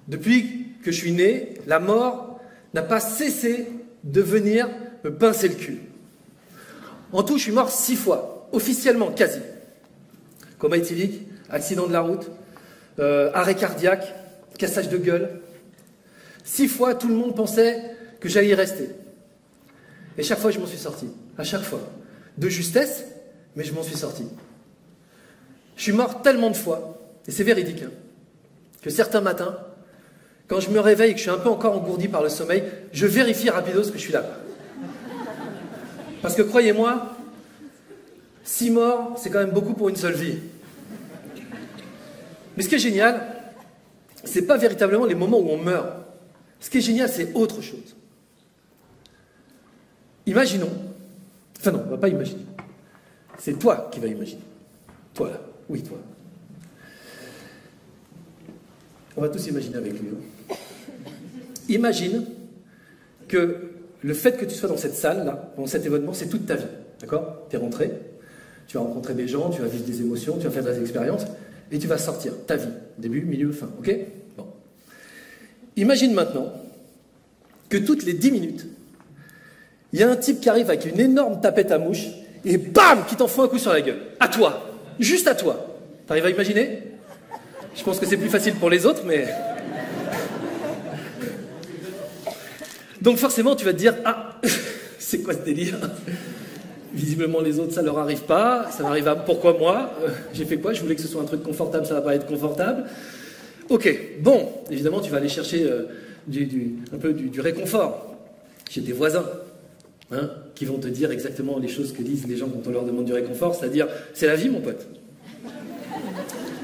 Depuis que je suis né, la mort n'a pas cessé de venir me pincer le cul. En tout, je suis mort 6 fois, officiellement, quasi. Coma éthylique, accident de la route, arrêt cardiaque, cassage de gueule. 6 fois, tout le monde pensait que j'allais y rester. Et chaque fois, je m'en suis sorti. À chaque fois. De justesse, mais je m'en suis sorti. Je suis mort tellement de fois, et c'est véridique, hein, que certains matins, quand je me réveille et que je suis un peu encore engourdi par le sommeil, je vérifie rapidos que je suis là. Parce que croyez-moi, 6 morts, c'est quand même beaucoup pour une seule vie. Mais ce qui est génial, c'est pas véritablement les moments où on meurt. Ce qui est génial, c'est autre chose. Imaginons, enfin non, on va pas imaginer. C'est toi qui vas imaginer. Toi là, oui toi. On va tous imaginer avec lui. Hein. Imagine que le fait que tu sois dans cette salle-là, dans cet événement, c'est toute ta vie. D'accord? Tu es rentré, tu vas rencontrer des gens, tu vas vivre des émotions, tu vas faire des expériences, et tu vas sortir ta vie. Début, milieu, fin. Ok? Bon. Imagine maintenant que toutes les 10 minutes, il y a un type qui arrive avec une énorme tapette à mouche, et bam, qui t'en fout un coup sur la gueule. À toi. Juste à toi. T'arrives à imaginer? Je pense que c'est plus facile pour les autres, mais... Donc forcément, tu vas te dire, ah, c'est quoi ce délire? Visiblement, les autres, ça leur arrive pas. Ça m'arrive à... Pourquoi moi? J'ai fait quoi? Je voulais que ce soit un truc confortable, ça va pas être confortable. Ok, bon, évidemment, tu vas aller chercher un peu du réconfort chez tes voisins, hein, qui vont te dire exactement les choses que disent les gens quand on leur demande du réconfort, c'est-à-dire, c'est la vie, mon pote.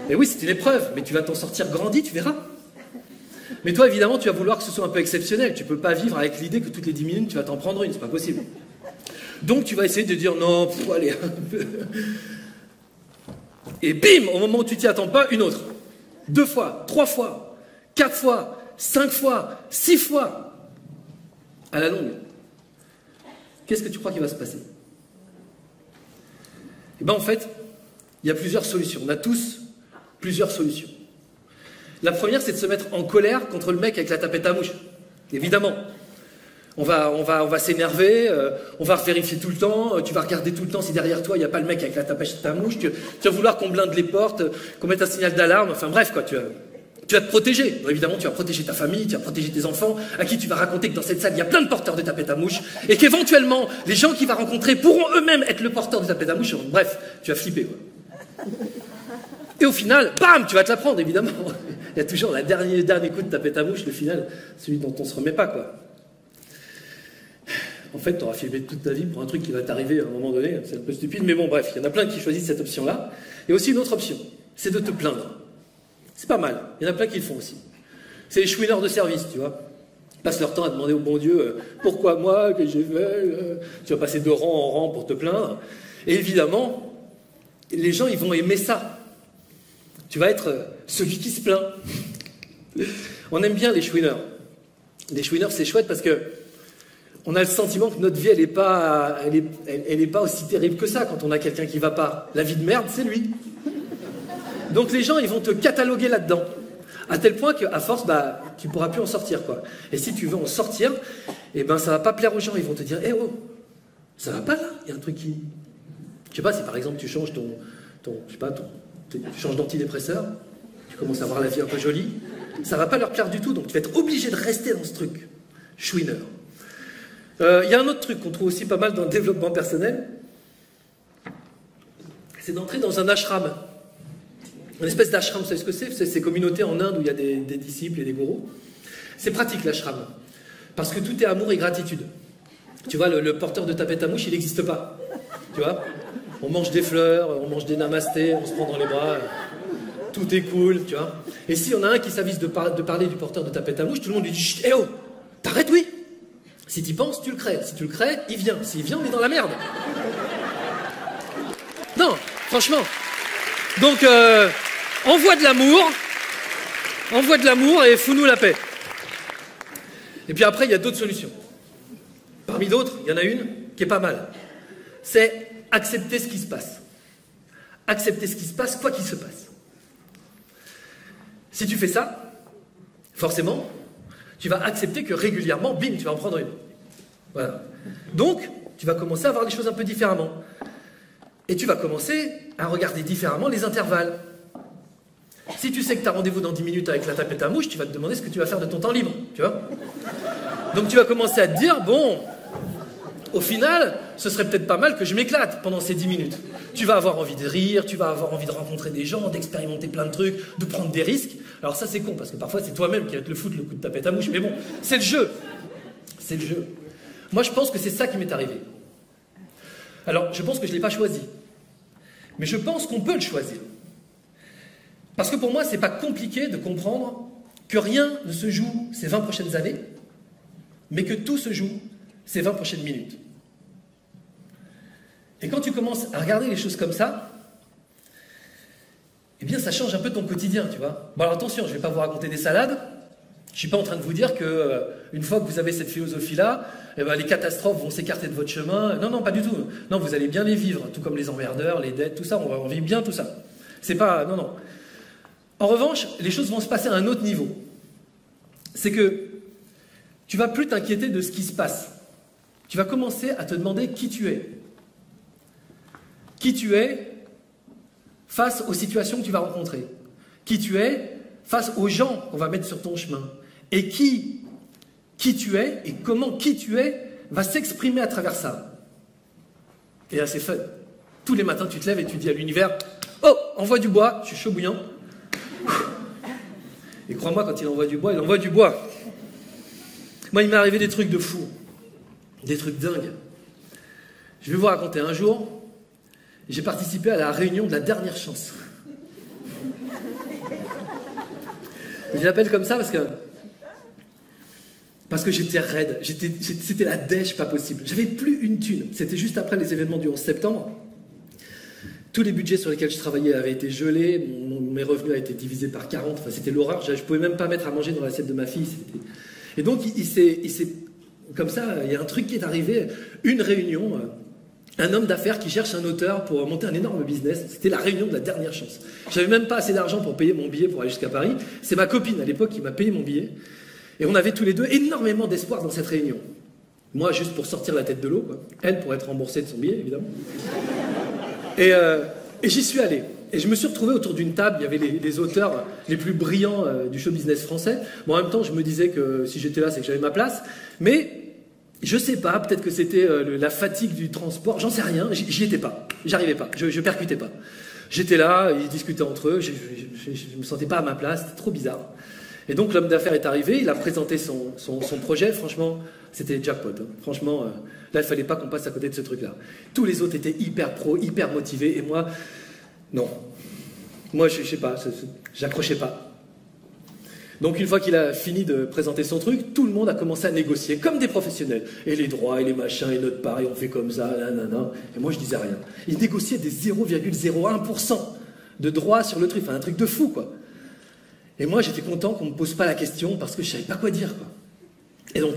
Mais oui, c'est une épreuve, mais tu vas t'en sortir grandi, tu verras. Mais toi, évidemment, tu vas vouloir que ce soit un peu exceptionnel. Tu ne peux pas vivre avec l'idée que toutes les 10 minutes, tu vas t'en prendre une, c'est pas possible. Donc, tu vas essayer de dire, non, allez, un peu. Et bim, au moment où tu t'y attends pas, une autre. 2 fois, 3 fois, 4 fois, 5 fois, 6 fois. À la longue. Qu'est-ce que tu crois qu'il va se passer? Eh bien, en fait, il y a plusieurs solutions. On a tous plusieurs solutions. La première, c'est de se mettre en colère contre le mec avec la tapette à mouche. Évidemment. On va s'énerver, on va vérifier tout le temps, tu vas regarder tout le temps si derrière toi, il n'y a pas le mec avec la tapette à mouche, tu vas vouloir qu'on blinde les portes, qu'on mette un signal d'alarme, enfin bref, quoi, tu vas te protéger. Bon, évidemment, tu vas protéger ta famille, tu vas protéger tes enfants, à qui tu vas raconter que dans cette salle, il y a plein de porteurs de tapettes à mouche, et qu'éventuellement, les gens qu'il va rencontrer pourront eux-mêmes être le porteur de tapette à mouche. Bref, tu vas flipper, quoi. Et au final, bam, tu vas te la prendre, évidemment. Il y a toujours le dernier coup de tapette à mouche, le final, celui dont on se remet pas, quoi. En fait, tu auras flippé toute ta vie pour un truc qui va t'arriver à un moment donné, c'est un peu stupide, mais bon, bref, il y en a plein qui choisissent cette option-là. Et aussi une autre option, c'est de te plaindre. C'est pas mal, il y en a plein qui le font aussi. C'est les chouineurs de service, tu vois. Ils passent leur temps à demander au bon Dieu, pourquoi moi, que j'ai fait, tu vas passer de rang en rang pour te plaindre. Et évidemment, les gens, ils vont aimer ça. Tu vas être celui qui se plaint. On aime bien les chouineurs. Les chouineurs, c'est chouette parce que on a le sentiment que notre vie, elle n'est pas aussi terrible que ça quand on a quelqu'un qui ne va pas. La vie de merde, c'est lui. Donc les gens, ils vont te cataloguer là-dedans. À tel point qu'à force, bah, tu ne pourras plus en sortir, quoi. Et si tu veux en sortir, eh ben, ça ne va pas plaire aux gens. Ils vont te dire, eh oh, ça va pas là, il y a un truc qui... Je sais pas, si par exemple tu changes tu changes d'antidépresseur, tu commences à avoir la vie un peu jolie, ça va pas leur plaire du tout, donc tu vas être obligé de rester dans ce truc. Chouineur. Il y a un autre truc qu'on trouve aussi pas mal dans le développement personnel, c'est d'entrer dans un ashram. Une espèce d'ashram, vous savez ce que c'est? C'est ces communautés en Inde où il y a des disciples et des gourous. C'est pratique l'ashram, parce que tout est amour et gratitude. Tu vois, le porteur de tapette à mouche, il n'existe pas. Tu vois, on mange des fleurs, on mange des namastés, on se prend dans les bras, tout est cool, tu vois. Et si on a un qui s'avise de parler du porteur de tapette à mouche, tout le monde lui dit, chut, eh oh, t'arrêtes, oui. Si tu penses, tu le crées. Si tu le crées, il vient. S'il vient, on est dans la merde. Non, franchement. Donc, envoie de l'amour et fous-nous la paix. Et puis après, il y a d'autres solutions. Parmi d'autres, il y en a une qui est pas mal. C'est accepter ce qui se passe. Accepter ce qui se passe, quoi qu'il se passe. Si tu fais ça, forcément, tu vas accepter que régulièrement, bim, tu vas en prendre une. Voilà. Donc, tu vas commencer à voir les choses un peu différemment. Et tu vas commencer à regarder différemment les intervalles. Si tu sais que tu as rendez-vous dans 10 minutes avec la tapette à mouche, tu vas te demander ce que tu vas faire de ton temps libre, tu vois. Donc tu vas commencer à te dire, bon, au final, ce serait peut-être pas mal que je m'éclate pendant ces 10 minutes. Tu vas avoir envie de rire, tu vas avoir envie de rencontrer des gens, d'expérimenter plein de trucs, de prendre des risques. Alors ça c'est con, parce que parfois c'est toi-même qui vas te le foutre le coup de tapette à mouche, mais bon, c'est le jeu. C'est le jeu. Moi je pense que c'est ça qui m'est arrivé. Alors je pense que je ne l'ai pas choisi. Mais je pense qu'on peut le choisir. Parce que pour moi, c'est pas compliqué de comprendre que rien ne se joue ces 20 prochaines années, mais que tout se joue ces 20 prochaines minutes. Et quand tu commences à regarder les choses comme ça, eh bien ça change un peu ton quotidien, tu vois. Bon alors attention, je ne vais pas vous raconter des salades, je ne suis pas en train de vous dire que une fois que vous avez cette philosophie-là, eh ben, les catastrophes vont s'écarter de votre chemin. Non, non, pas du tout. Non, vous allez bien les vivre, tout comme les emmerdeurs, les dettes, tout ça, on va vivre bien tout ça. C'est pas... Non, non. En revanche, les choses vont se passer à un autre niveau. C'est que tu vas plus t'inquiéter de ce qui se passe. Tu vas commencer à te demander qui tu es. Qui tu es face aux situations que tu vas rencontrer. Qui tu es face aux gens qu'on va mettre sur ton chemin. Et qui tu es et comment qui tu es va s'exprimer à travers ça. Et là, c'est fun. Tous les matins, tu te lèves et tu dis à l'univers « Oh, envoie du bois, je suis chaud bouillant. » Et crois-moi, quand il envoie du bois, il envoie du bois. Moi, il m'est arrivé des trucs de fou. Des trucs dingues. Je vais vous raconter un jour, j'ai participé à la réunion de la dernière chance. Je l'appelle comme ça parce que j'étais raide. C'était la dèche pas possible. J'avais plus une thune. C'était juste après les événements du 11 septembre. Tous les budgets sur lesquels je travaillais avaient été gelés, mes revenus avaient été divisés par 40, enfin, c'était l'horreur, je ne pouvais même pas mettre à manger dans l'assiette de ma fille. Et donc, comme ça, il y a un truc qui est arrivé, une réunion, un homme d'affaires qui cherche un auteur pour monter un énorme business, c'était la réunion de la dernière chance. Je n'avais même pas assez d'argent pour payer mon billet pour aller jusqu'à Paris, c'est ma copine à l'époque qui m'a payé mon billet, et on avait tous les deux énormément d'espoir dans cette réunion. Moi, juste pour sortir la tête de l'eau, quoi. Elle pour être remboursée de son billet, évidemment. Et j'y suis allé. Et je me suis retrouvé autour d'une table, il y avait les auteurs les plus brillants du show business français. Bon, en même temps, je me disais que si j'étais là, c'est que j'avais ma place. Mais je sais pas, peut-être que c'était la fatigue du transport, j'en sais rien, j'y étais pas. J'arrivais pas, je percutais pas. J'étais là, ils discutaient entre eux, je me sentais pas à ma place, c'était trop bizarre. Et donc l'homme d'affaires est arrivé, il a présenté son projet, franchement, c'était jackpot. Hein. Franchement, là, il fallait pas qu'on passe à côté de ce truc-là. Tous les autres étaient hyper pro, hyper motivés, et moi, non. Moi, je sais pas, j'accrochais pas. Donc une fois qu'il a fini de présenter son truc, tout le monde a commencé à négocier, comme des professionnels. Et les droits, et les machins, et notre part, et on fait comme ça, nanana. Et moi, je disais rien. Ils négociaient des 0,01% de droits sur le truc, enfin un truc de fou, quoi. Et moi, j'étais content qu'on ne me pose pas la question parce que je ne savais pas quoi dire, quoi. Et donc,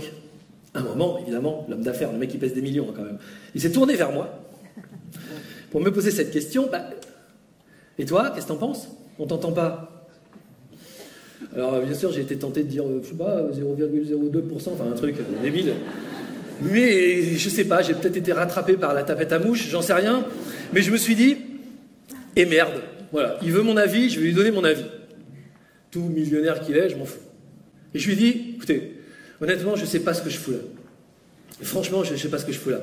à un moment, évidemment, l'homme d'affaires, le mec qui pèse des millions, hein, quand même, il s'est tourné vers moi pour me poser cette question. Bah, et toi, qu'est-ce que t'en penses? On t'entend pas. Alors, bien sûr, j'ai été tenté de dire, je sais pas, 0,02%, enfin un truc débile. Mais je sais pas, j'ai peut-être été rattrapé par la tapette à mouche, j'en sais rien. Mais je me suis dit, et merde, voilà, il veut mon avis, je vais lui donner mon avis. Tout millionnaire qu'il est, je m'en fous. Et je lui ai dit, écoutez, honnêtement, je ne sais pas ce que je fous là. Et franchement, je ne sais pas ce que je fous là.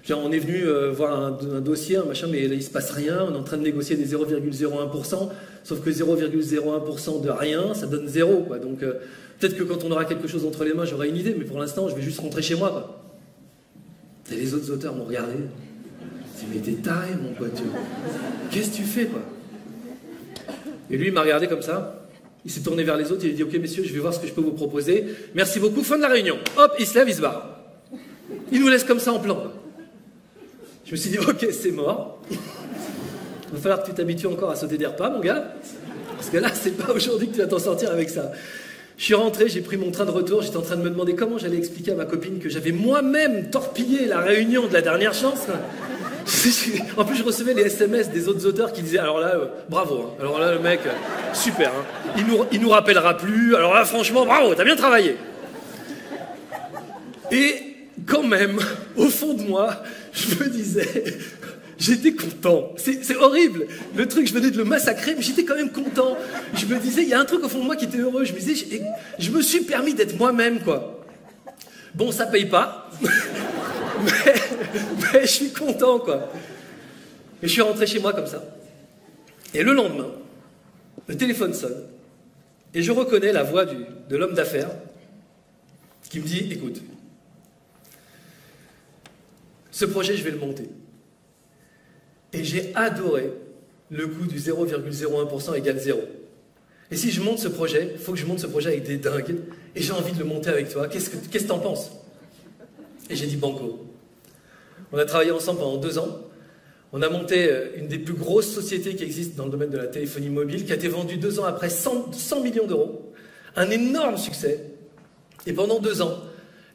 Genre, on est venu voir un dossier, un machin, mais là, il ne se passe rien. On est en train de négocier des 0,01%, sauf que 0,01% de rien, ça donne zéro, quoi. Donc, peut-être que quand on aura quelque chose entre les mains, j'aurai une idée, mais pour l'instant, je vais juste rentrer chez moi, quoi. Et les autres auteurs m'ont regardé. Ils m'ont dit, mais t'es taré, mon pote. Qu'est-ce que tu fais, quoi? Et lui, il m'a regardé comme ça. Il s'est tourné vers les autres, il a dit « Ok, messieurs, je vais voir ce que je peux vous proposer. Merci beaucoup, fin de la réunion. » Hop, il se lève, il se barre. Il nous laisse comme ça en plan. Je me suis dit « Ok, c'est mort. Il va falloir que tu t'habitues encore à sauter des repas, mon gars. Parce que là, c'est pas aujourd'hui que tu vas t'en sortir avec ça. » Je suis rentré, j'ai pris mon train de retour, j'étais en train de me demander comment j'allais expliquer à ma copine que j'avais moi-même torpillé la réunion de la dernière chance. En plus, je recevais les SMS des autres auteurs qui disaient, alors là, bravo, hein. Alors là, le mec, super, hein. Il nous rappellera plus, alors là, franchement, bravo, t'as bien travaillé. Et quand même, au fond de moi, je me disais, j'étais content. C'est horrible. Le truc, je venais de le massacrer, mais j'étais quand même content. Je me disais, il y a un truc au fond de moi qui était heureux. Je me disais, je me suis permis d'être moi-même, quoi. Bon, ça paye pas, mais je suis content, quoi. Et je suis rentré chez moi comme ça. Et le lendemain, le téléphone sonne. Et je reconnais la voix de l'homme d'affaires qui me dit, écoute, ce projet, je vais le monter. Et j'ai adoré le coût du 0,01% égale 0. Et si je monte ce projet, il faut que je monte ce projet avec des dingues. Et j'ai envie de le monter avec toi. Qu'est-ce que t'en penses? Et j'ai dit banco. On a travaillé ensemble pendant 2 ans. On a monté une des plus grosses sociétés qui existent dans le domaine de la téléphonie mobile, qui a été vendue 2 ans après 100 millions d'euros. Un énorme succès. Et pendant 2 ans,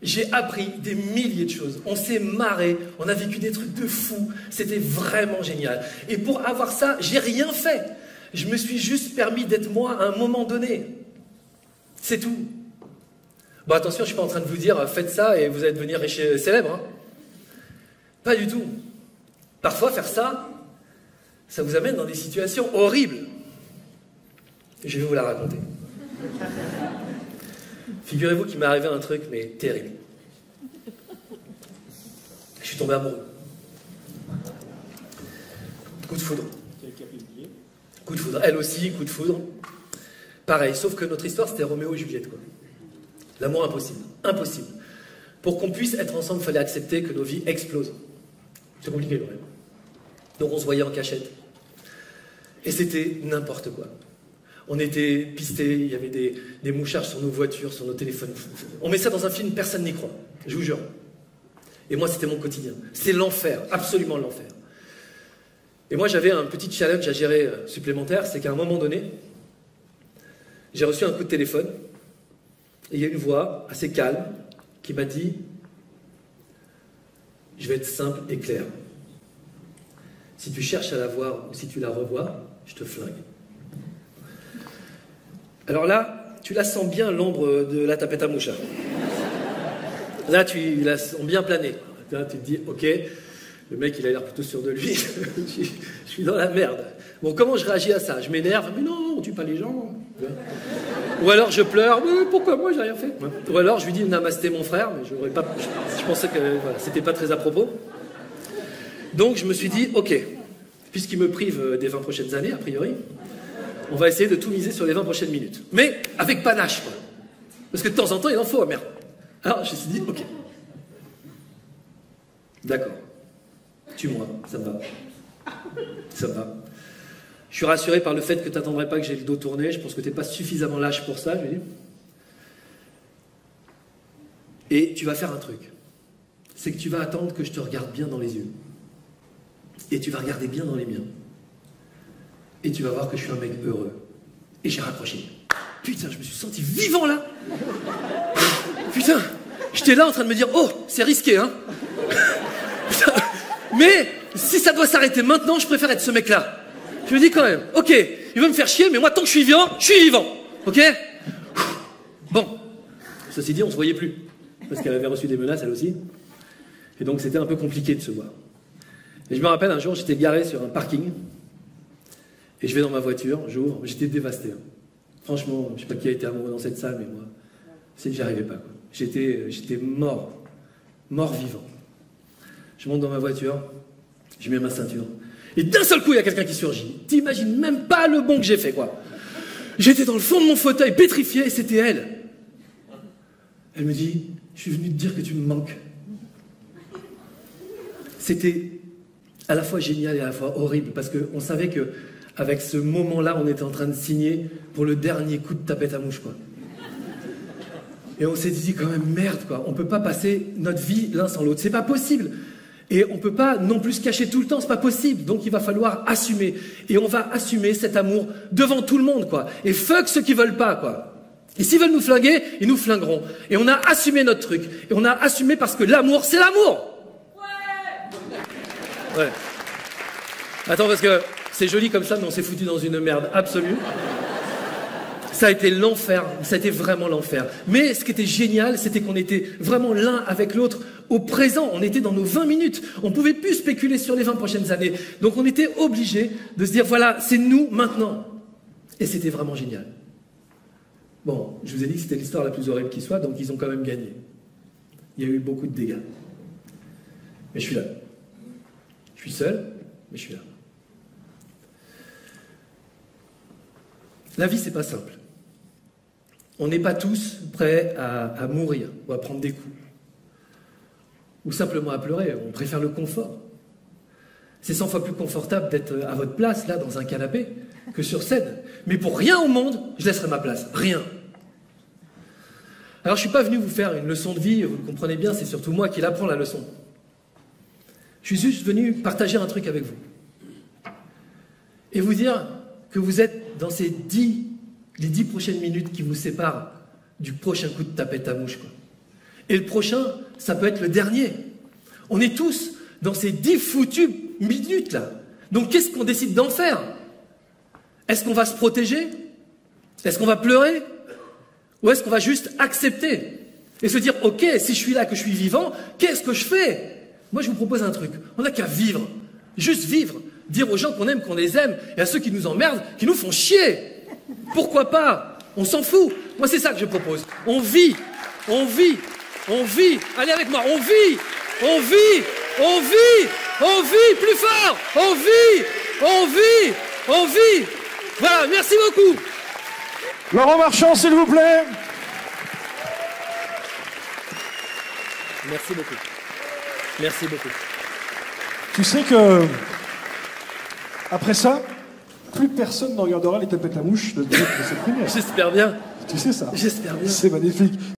j'ai appris des milliers de choses. On s'est marré, on a vécu des trucs de fou. C'était vraiment génial. Et pour avoir ça, j'ai rien fait. Je me suis juste permis d'être moi à un moment donné. C'est tout. Bon, attention, je ne suis pas en train de vous dire, faites ça et vous allez devenir riche et célèbre. Hein. Pas du tout. Parfois, faire ça, ça vous amène dans des situations horribles. Je vais vous la raconter. Figurez-vous qu'il m'est arrivé un truc, mais terrible. Je suis tombé amoureux. Coup de foudre. Coup de foudre. Elle aussi, coup de foudre. Pareil, sauf que notre histoire, c'était Roméo et Juliette, quoi. L'amour impossible. Impossible. Pour qu'on puisse être ensemble, il fallait accepter que nos vies explosent. C'est compliqué, quand même. Donc on se voyait en cachette. Et c'était n'importe quoi. On était pistés, il y avait des mouchards sur nos voitures, sur nos téléphones. On met ça dans un film, personne n'y croit. Je vous jure. Et moi, c'était mon quotidien. C'est l'enfer, absolument l'enfer. Et moi, j'avais un petit challenge à gérer supplémentaire, c'est qu'à un moment donné, j'ai reçu un coup de téléphone, et il y a une voix assez calme qui m'a dit « Je vais être simple et clair. Si tu cherches à la voir ou si tu la revois, je te flingue. » Alors là, tu la sens bien, l'ombre de la tapette à mouche. Là, tu la sens bien planer. Là, tu te dis, ok, le mec, il a l'air plutôt sûr de lui. Je suis dans la merde. Bon, comment je réagis à ça? Je m'énerve, mais non, on tue pas les gens. Ou alors je pleure, mais pourquoi moi, j'ai rien fait? Ou alors je lui dis, namasté mon frère, mais je pensais que voilà, c'était pas très à propos. Donc je me suis dit, ok, puisqu'il me prive des 20 prochaines années, a priori, on va essayer de tout miser sur les 20 prochaines minutes. Mais avec panache, quoi. Parce que de temps en temps, il en faut, merde. Alors, je me suis dit, ok. D'accord. Tue-moi, ça me va. Ça me va. Je suis rassuré par le fait que tu n'attendrais pas que j'ai le dos tourné. Je pense que tu n'es pas suffisamment lâche pour ça, je lui dis. Et tu vas faire un truc. C'est que tu vas attendre que je te regarde bien dans les yeux. Et tu vas regarder bien dans les miens. Et tu vas voir que je suis un mec heureux. Et j'ai raccroché. Putain, je me suis senti vivant là. Putain, j'étais là en train de me dire, oh, c'est risqué, hein. Putain, mais si ça doit s'arrêter maintenant, je préfère être ce mec-là. Je me dis quand même, ok, il veut me faire chier, mais moi, tant que je suis vivant, ok. Bon, ceci dit, on se voyait plus. Parce qu'elle avait reçu des menaces, elle aussi. Et donc, c'était un peu compliqué de se voir. Et je me rappelle, un jour, j'étais garé sur un parking. Et je vais dans ma voiture, j'ouvre, j'étais dévasté. Hein. Franchement, je ne sais pas qui a été amoureux dans cette salle, mais moi, c'est que j'y arrivais pas. J'étais mort vivant. Je monte dans ma voiture, je mets ma ceinture, et d'un seul coup, il y a quelqu'un qui surgit. T'imagines même pas le bond que j'ai fait, quoi. J'étais dans le fond de mon fauteuil, pétrifié, et c'était elle. Elle me dit, je suis venu te dire que tu me manques. C'était à la fois génial et à la fois horrible, parce qu'on savait que avec ce moment-là, on était en train de signer pour le dernier coup de tapette à mouche, quoi. Et on s'est dit quand même, merde, quoi. On peut pas passer notre vie l'un sans l'autre. C'est pas possible. Et on peut pas non plus se cacher tout le temps, c'est pas possible. Donc il va falloir assumer. Et on va assumer cet amour devant tout le monde, quoi. Et fuck ceux qui veulent pas, quoi. Et s'ils veulent nous flinguer, ils nous flingueront. Et on a assumé notre truc. Et on a assumé parce que l'amour, c'est l'amour. Ouais. Attends, parce que c'est joli comme ça, mais on s'est foutu dans une merde absolue. Ça a été l'enfer, ça a été vraiment l'enfer. Mais ce qui était génial, c'était qu'on était vraiment l'un avec l'autre au présent. On était dans nos 20 minutes. On ne pouvait plus spéculer sur les 20 prochaines années. Donc on était obligé de se dire, voilà, c'est nous maintenant. Et c'était vraiment génial. Bon, je vous ai dit que c'était l'histoire la plus horrible qui soit, donc ils ont quand même gagné. Il y a eu beaucoup de dégâts. Mais je suis là. Je suis seul, mais je suis là. La vie, c'est pas simple. On n'est pas tous prêts à mourir ou à prendre des coups. Ou simplement à pleurer. On préfère le confort. C'est 100 fois plus confortable d'être à votre place, là, dans un canapé, que sur scène. Mais pour rien au monde, je laisserai ma place. Rien. Alors, je ne suis pas venu vous faire une leçon de vie, vous le comprenez bien, c'est surtout moi qui l'apprends, la leçon. Je suis juste venu partager un truc avec vous. Et vous dire que vous êtes dans les 10 prochaines minutes qui vous séparent du prochain coup de tapette à mouche, quoi. Et le prochain, ça peut être le dernier. On est tous dans ces 10 foutues minutes, là. Donc, qu'est-ce qu'on décide d'en faire? Est-ce qu'on va se protéger? Est-ce qu'on va pleurer? Ou est-ce qu'on va juste accepter? Et se dire, ok, si je suis là, que je suis vivant, qu'est-ce que je fais? Moi, je vous propose un truc. On n'a qu'à vivre. Juste vivre. Dire aux gens qu'on aime, qu'on les aime, et à ceux qui nous emmerdent, qui nous font chier. Pourquoi pas? On s'en fout. Moi, c'est ça que je propose. On vit. On vit. On vit. Allez avec moi. On vit. On vit. On vit. On vit. Plus fort. On vit. On vit. On vit. Voilà. Merci beaucoup. Laurent Marchand, s'il vous plaît. Merci beaucoup. Merci beaucoup. Tu sais que, après ça, plus personne ne regardera les tapettes à mouche de cette première. J'espère bien. Tu sais ça. J'espère bien. C'est magnifique.